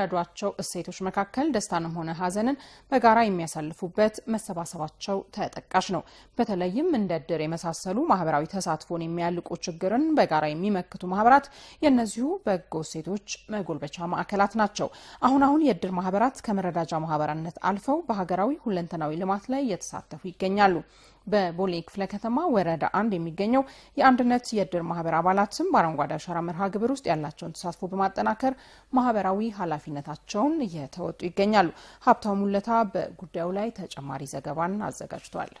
ከሚረዷቸው እሴቶች መካከል ደስታንም ሆነ ሀዘንን በጋራ የሚያሳልፉበት መሰባሰባቸው ተጠቃሽ ነው። በተለይም እንደ እድር የመሳሰሉ ማህበራዊ ተሳትፎን የሚያልቁ ችግርን በጋራ የሚመክቱ ማህበራት የነዚሁ በጎ እሴቶች መጎልበቻ ማዕከላት ናቸው። አሁን የእድር ማህበራት ከመረዳጃ ማህበራነት አልፈው በሀገራዊ ሁለንተናዊ ልማት ላይ እየተሳተፉ ይገኛሉ። በቦሌ ክፍለ ከተማ ወረዳ 1 የሚገኘው የአንድነት የእድር ማህበር አባላትም በአረንጓዴ አሻራ መርሃ ግብር ውስጥ ያላቸውን ተሳትፎ በማጠናከር ማህበራዊ ኃላፊነታቸውን እየተወጡ ይገኛሉ። ሀብታሙ ሙለታ በጉዳዩ ላይ ተጨማሪ ዘገባን አዘጋጅቷል።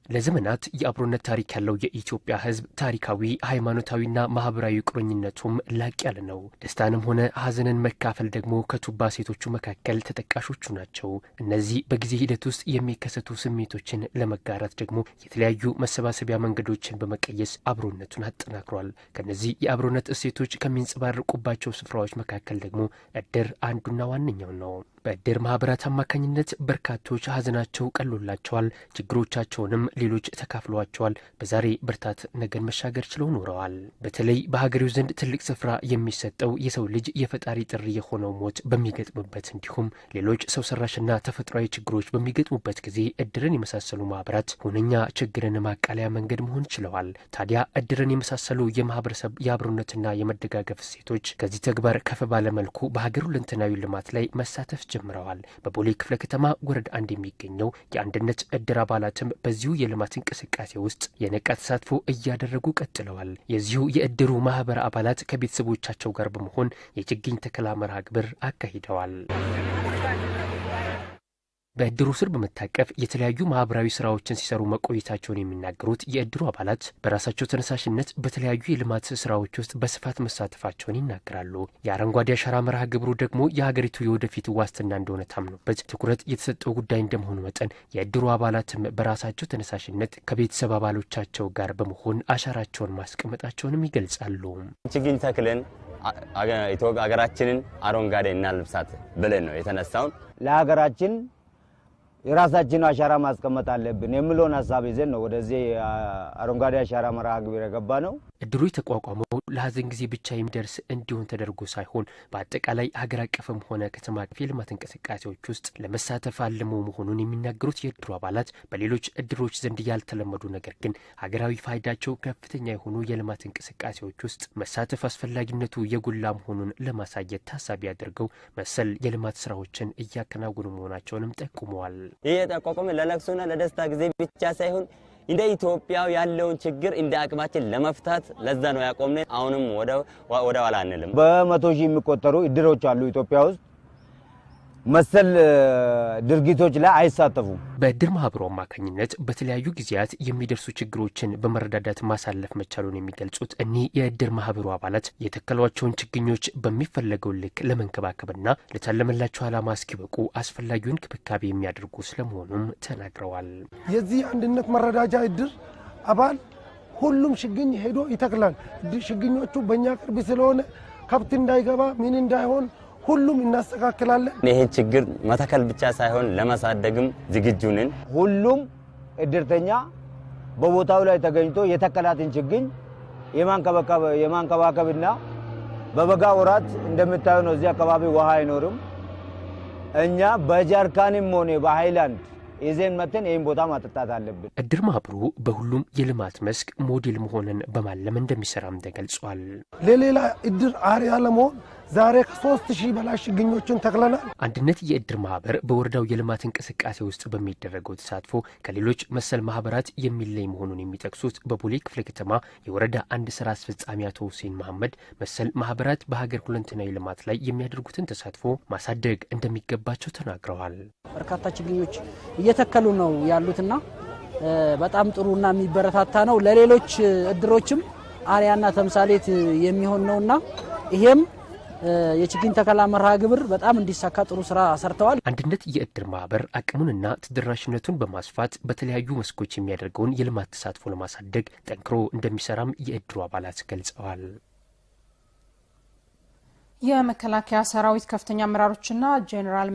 ለዘመናት የአብሮነት ታሪክ ያለው የኢትዮጵያ ሕዝብ ታሪካዊ ሃይማኖታዊና ማህበራዊ ቁርኝነቱም ላቅ ያለ ነው። ደስታንም ሆነ ሀዘንን መካፈል ደግሞ ከቱባ ሴቶቹ መካከል ተጠቃሾቹ ናቸው። እነዚህ በጊዜ ሂደት ውስጥ የሚከሰቱ ስሜቶችን ለመጋራት ደግሞ የተለያዩ መሰባሰቢያ መንገዶችን በመቀየስ አብሮነቱን አጠናክሯል። ከነዚህ የአብሮነት እሴቶች ከሚንጸባረቁባቸው ስፍራዎች መካከል ደግሞ እድር አንዱና ዋነኛው ነው። በእድር ማህበራት አማካኝነት በርካቶች ሀዘናቸው ቀሎላቸዋል፣ ችግሮቻቸውንም ሌሎች ተካፍለዋቸዋል። በዛሬ ብርታት ነገን መሻገር ችለው ኖረዋል። በተለይ በሀገሬው ዘንድ ትልቅ ስፍራ የሚሰጠው የሰው ልጅ የፈጣሪ ጥሪ የሆነው ሞት በሚገጥምበት እንዲሁም ሌሎች ሰው ሰራሽና ተፈጥሯዊ ችግሮች በሚገጥሙበት ጊዜ እድርን የመሳሰሉ ማህበራት ሁነኛ ችግርን ማቃለያ መንገድ መሆን ችለዋል። ታዲያ እድርን የመሳሰሉ የማህበረሰብ የአብሮነትና የመደጋገፍ እሴቶች ከዚህ ተግባር ከፍ ባለ መልኩ በሀገር ሁለንተናዊ ልማት ላይ መሳተፍ ጀምረዋል። በቦሌ ክፍለ ከተማ ወረዳ 1 የሚገኘው የአንድነት እድር አባላትም በዚሁ የልማት እንቅስቃሴ ውስጥ የነቃ ተሳትፎ እያደረጉ ቀጥለዋል። የዚሁ የእድሩ ማህበር አባላት ከቤተሰቦቻቸው ጋር በመሆን የችግኝ ተከላ መርሃ ግብር አካሂደዋል። በእድሩ ስር በመታቀፍ የተለያዩ ማህበራዊ ስራዎችን ሲሰሩ መቆየታቸውን የሚናገሩት የእድሩ አባላት በራሳቸው ተነሳሽነት በተለያዩ የልማት ስራዎች ውስጥ በስፋት መሳተፋቸውን ይናገራሉ። የአረንጓዴ አሻራ መርሃ ግብሩ ደግሞ የሀገሪቱ የወደፊት ዋስትና እንደሆነ ታምኖበት ትኩረት የተሰጠው ጉዳይ እንደመሆኑ መጠን የእድሩ አባላትም በራሳቸው ተነሳሽነት ከቤተሰብ አባሎቻቸው ጋር በመሆን አሻራቸውን ማስቀመጣቸውንም ይገልጻሉ። ችግኝ ተክለን ሀገራችንን አረንጓዴ እናልብሳት ብለን ነው የተነሳውን። ለሀገራችን የራሳችን አሻራ ማስቀመጥ አለብን የሚለውን ሐሳብ ይዘን ነው ወደዚህ አረንጓዴ አሻራ መርሃ ግብር የገባ ነው። እድሩ የተቋቋመው ለሀዘን ጊዜ ብቻ የሚደርስ እንዲሆን ተደርጎ ሳይሆን በአጠቃላይ ሀገር አቀፍም ሆነ ከተማ አቀፍ የልማት እንቅስቃሴዎች ውስጥ ለመሳተፍ አልሞ መሆኑን የሚናገሩት የእድሩ አባላት በሌሎች እድሮች ዘንድ ያልተለመዱ ነገር ግን ሀገራዊ ፋይዳቸው ከፍተኛ የሆኑ የልማት እንቅስቃሴዎች ውስጥ መሳተፍ አስፈላጊነቱ የጎላ መሆኑን ለማሳየት ታሳቢ አድርገው መሰል የልማት ስራዎችን እያከናወኑ መሆናቸውንም ጠቁመዋል። ይሄ ተቋቋመ ለለቅሶና ለደስታ ጊዜ ብቻ ሳይሆን እንደ ኢትዮጵያ ያለውን ችግር እንደ አቅማችን ለመፍታት ለዛ ነው ያቆምነው። አሁንም ወደ ኋላ አንልም። በመቶ ሺህ የሚቆጠሩ እድሮች አሉ ኢትዮጵያ ውስጥ መሰል ድርጊቶች ላይ አይሳተፉም። በእድር ማህበሩ አማካኝነት በተለያዩ ጊዜያት የሚደርሱ ችግሮችን በመረዳዳት ማሳለፍ መቻሉን የሚገልጹት እኒህ የእድር ማህበሩ አባላት የተከሏቸውን ችግኞች በሚፈለገው ልክ ለመንከባከብና ለታለመላቸው ዓላማ እስኪበቁ አስፈላጊውን ክብካቤ የሚያደርጉ ስለመሆኑም ተናግረዋል። የዚህ አንድነት መረዳጃ እድር አባል ሁሉም ችግኝ ሄዶ ይተክላል። ችግኞቹ በእኛ ቅርብ ስለሆነ ከብት እንዳይገባ ምን እንዳይሆን ሁሉም እናስተካክላለን። ይሄ ችግር መተከል ብቻ ሳይሆን ለማሳደግም ዝግጁ ነን። ሁሉም እድርተኛ በቦታው ላይ ተገኝቶ የተከላትን ችግኝ የማንከባከብና በበጋ ወራት እንደምታዩ ነው እዚህ አካባቢ ውሃ አይኖርም። እኛ በጃርካንም ሆነ በሃይላንድ ይዘን መተን ይሄን ቦታ ማጠጣት አለብን። እድር ማህበሩ በሁሉም የልማት መስክ ሞዴል መሆንን በማለም እንደሚሰራም ተገልጿል። ለሌላ እድር አርያ ለመሆን ዛሬ ከ3000 በላይ ችግኞችን ተክለናል። አንድነት የእድር ማህበር በወረዳው የልማት እንቅስቃሴ ውስጥ በሚደረገው ተሳትፎ ከሌሎች መሰል ማህበራት የሚለይ መሆኑን የሚጠቅሱት በቦሌ ክፍለ ከተማ የወረዳ 1 ስራ አስፈጻሚ አቶ ሁሴን መሐመድ መሰል ማህበራት በሀገር ሁለንተናዊ ልማት ላይ የሚያደርጉትን ተሳትፎ ማሳደግ እንደሚገባቸው ተናግረዋል። በርካታ ችግኞች እየተከሉ ነው ያሉትና በጣም ጥሩና የሚበረታታ ነው። ለሌሎች እድሮችም አርያና ተምሳሌት የሚሆን ነውና ይሄም የችግኝ ተከላ መርሃ ግብር በጣም እንዲሳካ ጥሩ ስራ ሰርተዋል። አንድነት የእድር ማህበር አቅሙንና ተደራሽነቱን በማስፋት በተለያዩ መስኮች የሚያደርገውን የልማት ተሳትፎ ለማሳደግ ጠንክሮ እንደሚሰራም የእድሩ አባላት ገልጸዋል። የመከላከያ ሰራዊት ከፍተኛ አመራሮችና ጄኔራል